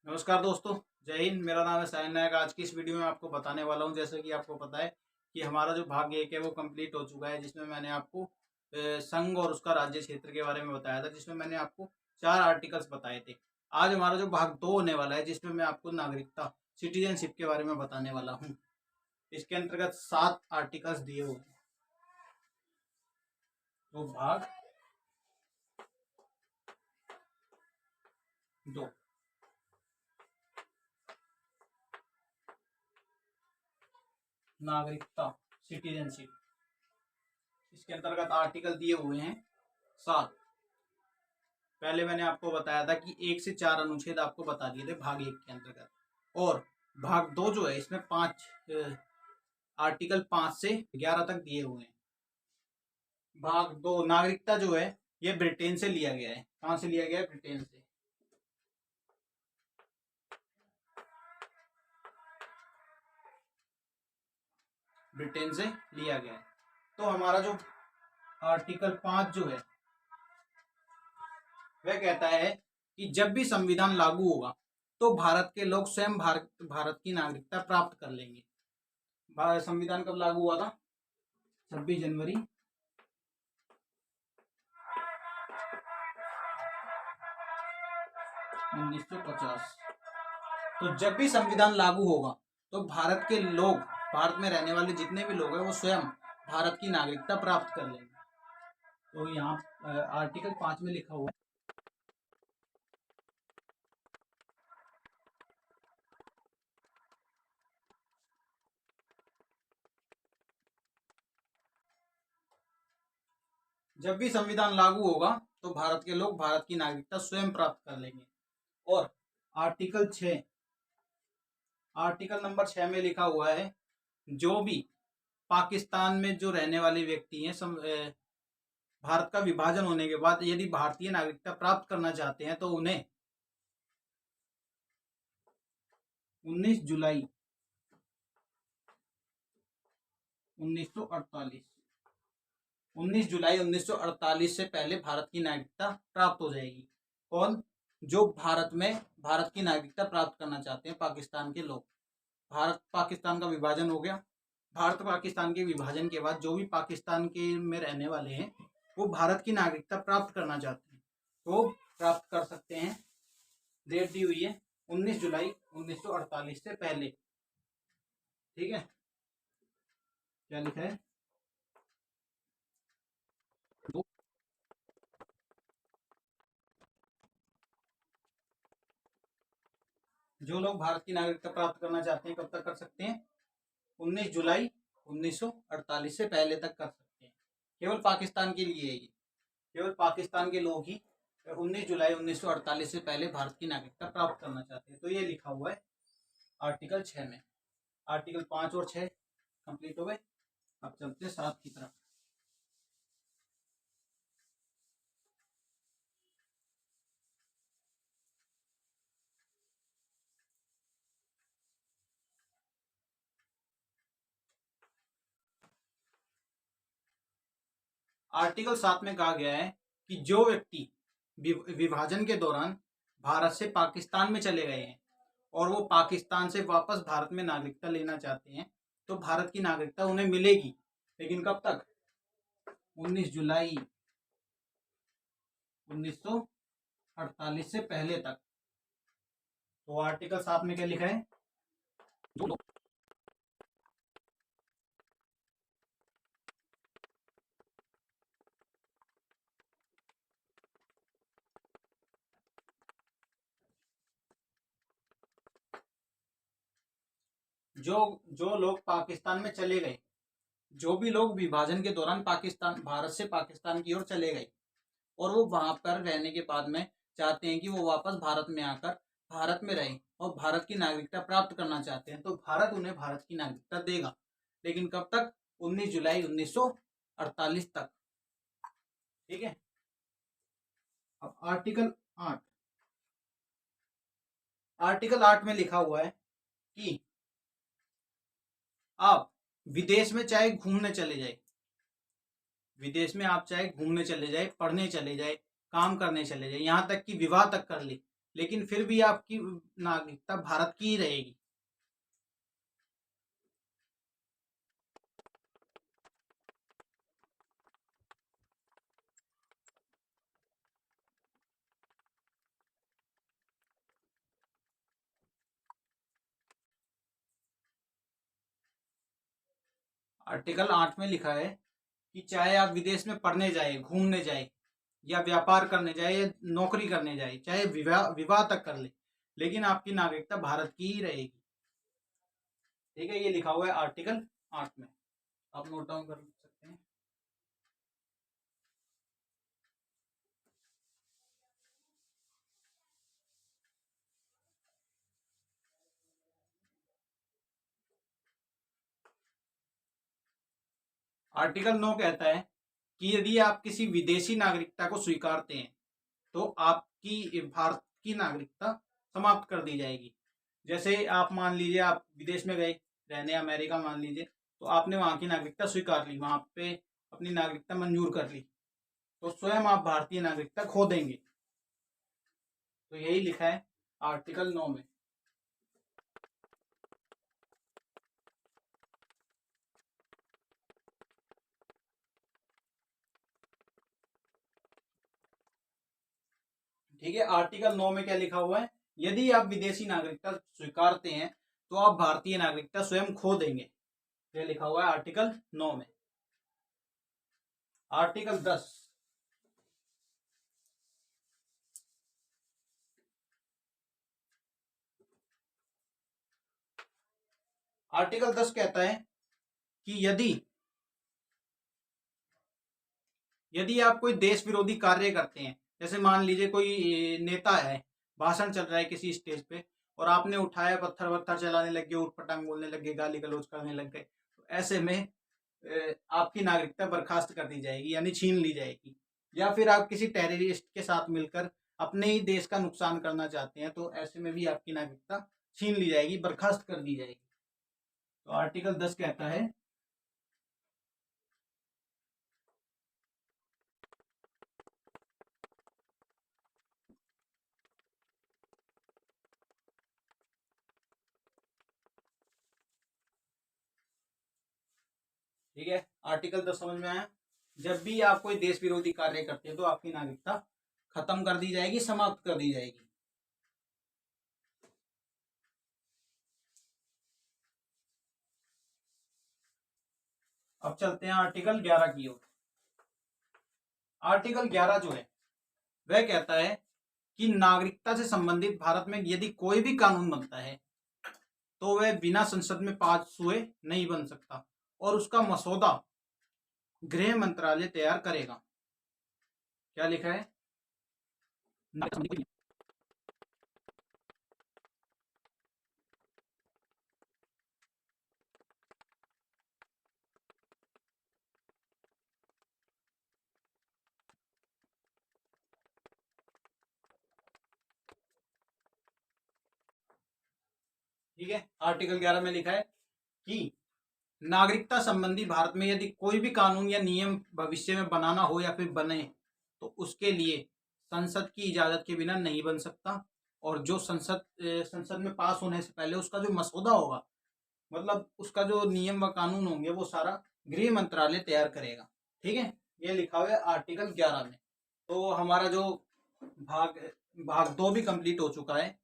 नमस्कार दोस्तों, जय हिंद। मेरा नाम है सायन नायक। आज की इस वीडियो में आपको बताने वाला हूं, जैसे कि आपको पता है कि हमारा जो भाग 1 है वो कंप्लीट हो चुका है, जिसमें मैंने आपको संघ और उसका राज्य क्षेत्र के बारे में बताया था, जिसमें मैंने आपको 4 आर्टिकल्स बताए थे। आज हमारा जो भाग 2 होने वाला है, जिसमें मैं आपको नागरिकता सिटीजनशिप के बारे में बताने वाला हूँ। इसके अंतर्गत 7 आर्टिकल्स दिए हुए हैं। तो भाग 2, नागरिकता सिटीजनशिप, इसके अंतर्गत आर्टिकल दिए हुए हैं 7। पहले मैंने आपको बताया था कि 1 से 4 अनुच्छेद आपको बता दिए थे भाग 1 के अंतर्गत, और भाग 2 जो है इसमें 5 आर्टिकल 5 से 11 तक दिए हुए हैं। भाग 2 नागरिकता जो है ये ब्रिटेन से लिया गया है। कहाँ से लिया गया है? ब्रिटेन से। ब्रिटेन से लिया गया है। तो हमारा जो आर्टिकल 5 जो है वह कहता है कि जब भी संविधान लागू होगा तो भारत के लोग स्वयं भारत की नागरिकता प्राप्त कर लेंगे। संविधान कब लागू हुआ था? 26 जनवरी 1950। तो जब भी संविधान लागू होगा तो भारत के लोग, भारत में रहने वाले जितने भी लोग हैं, वो स्वयं भारत की नागरिकता प्राप्त कर लेंगे। तो यहाँ आर्टिकल 5 में लिखा हुआ है, जब भी संविधान लागू होगा तो भारत के लोग भारत की नागरिकता स्वयं प्राप्त कर लेंगे। और आर्टिकल 6, आर्टिकल नंबर 6 में लिखा हुआ है, जो भी पाकिस्तान में जो रहने वाले व्यक्ति हैं, भारत का विभाजन होने के बाद यदि भारतीय नागरिकता प्राप्त करना चाहते हैं तो उन्हें 19 जुलाई 1948 19 जुलाई 1948 से पहले भारत की नागरिकता प्राप्त हो जाएगी। कौन? जो भारत की नागरिकता प्राप्त करना चाहते हैं, पाकिस्तान के लोग। भारत पाकिस्तान का विभाजन हो गया। भारत पाकिस्तान के विभाजन के बाद जो भी पाकिस्तान के में रहने वाले हैं वो भारत की नागरिकता प्राप्त करना चाहते हैं तो प्राप्त कर सकते हैं। डेट दी हुई है 19 जुलाई 1948 से पहले। ठीक है, क्या लिखा है? जो लोग भारत की नागरिकता प्राप्त करना चाहते हैं कब तक कर सकते हैं? 19 जुलाई 1948 से पहले तक कर सकते हैं। केवल पाकिस्तान के लिए है ये, केवल पाकिस्तान के लोग ही 19 जुलाई 1948 से पहले भारत की नागरिकता प्राप्त करना चाहते हैं। तो ये लिखा हुआ है आर्टिकल 6 में। आर्टिकल 5 और 6 कंप्लीट हो गए। अब चलते 7 की तरफ। आर्टिकल 7 में कहा गया है कि जो व्यक्ति विभाजन के दौरान भारत से पाकिस्तान में चले गए हैं और वो पाकिस्तान से वापस भारत में नागरिकता लेना चाहते हैं तो भारत की नागरिकता उन्हें मिलेगी, लेकिन कब तक? 19 जुलाई 1948 से पहले तक। तो आर्टिकल 7 में क्या लिखा है? जो जो लोग पाकिस्तान में चले गए, जो भी लोग विभाजन के दौरान पाकिस्तान, भारत से पाकिस्तान की ओर चले गए और वो वहां पर रहने के बाद में चाहते हैं कि वो वापस भारत में आकर भारत में रहें और भारत की नागरिकता प्राप्त करना चाहते हैं, तो भारत उन्हें भारत की नागरिकता देगा, लेकिन कब तक? 19 जुलाई 1948 तक। ठीक है। अब आर्टिकल 8, आर्टिकल 8 में लिखा हुआ है कि आप विदेश में चाहे घूमने चले जाए, विदेश में आप चाहे घूमने चले जाए, पढ़ने चले जाए, काम करने चले जाए, यहाँ तक कि विवाह तक कर ले, लेकिन फिर भी आपकी नागरिकता भारत की ही रहेगी। आर्टिकल 8 में लिखा है कि चाहे आप विदेश में पढ़ने जाए, घूमने जाए, या व्यापार करने जाए, या नौकरी करने जाए, चाहे विवाह विवाह तक कर ले, लेकिन आपकी नागरिकता भारत की ही रहेगी। ठीक है, ये लिखा हुआ है आर्टिकल 8 में, आप नोट डाउन कर सकते हैं। आर्टिकल 9 कहता है कि यदि आप किसी विदेशी नागरिकता को स्वीकारते हैं तो आपकी भारत की नागरिकता समाप्त कर दी जाएगी। जैसे आप मान लीजिए आप विदेश में गए रहने, अमेरिका मान लीजिए, तो आपने वहां की नागरिकता स्वीकार ली, वहां पे अपनी नागरिकता मंजूर कर ली, तो स्वयं आप भारतीय नागरिकता खो देंगे। तो यही लिखा है आर्टिकल 9 में। ठीक है, आर्टिकल 9 में क्या लिखा हुआ है, यदि आप विदेशी नागरिकता स्वीकारते हैं तो आप भारतीय नागरिकता स्वयं खो देंगे। ये लिखा हुआ है आर्टिकल 9 में। आर्टिकल 10, आर्टिकल 10 कहता है कि यदि यदि आप कोई देश विरोधी कार्य करते हैं, जैसे मान लीजिए कोई नेता है, भाषण चल रहा है किसी स्टेज पे, और आपने उठाया, पत्थर वत्थर चलाने लग गए, उठ पटांग बोलने लग गए, गाली गलौज करने लग गए, तो ऐसे में आपकी नागरिकता बर्खास्त कर दी जाएगी, यानी छीन ली जाएगी। या फिर आप किसी टेररिस्ट के साथ मिलकर अपने ही देश का नुकसान करना चाहते हैं, तो ऐसे में भी आपकी नागरिकता छीन ली जाएगी, बर्खास्त कर दी जाएगी। तो आर्टिकल 10 कहता है, ठीक है, आर्टिकल 10 समझ में आया। जब भी आप कोई देश विरोधी कार्य करते हैं तो आपकी नागरिकता खत्म कर दी जाएगी, समाप्त कर दी जाएगी। अब चलते हैं आर्टिकल 11 की ओर। आर्टिकल 11 जो है वह कहता है कि नागरिकता से संबंधित भारत में यदि कोई भी कानून बनता है तो वह बिना संसद में पास हुए नहीं बन सकता, और उसका मसौदा गृह मंत्रालय तैयार करेगा। क्या लिखा है, ठीक है, आर्टिकल 11 में लिखा है कि नागरिकता संबंधी भारत में यदि कोई भी कानून या नियम भविष्य में बनाना हो या फिर बने, तो उसके लिए संसद की इजाजत के बिना नहीं बन सकता, और जो संसद में पास होने से पहले उसका जो मसौदा होगा, मतलब उसका जो नियम व कानून होंगे, वो सारा गृह मंत्रालय तैयार करेगा। ठीक है, ये लिखा हुआ है आर्टिकल 11 में। तो हमारा जो भाग भाग 2 भी कंप्लीट हो चुका है।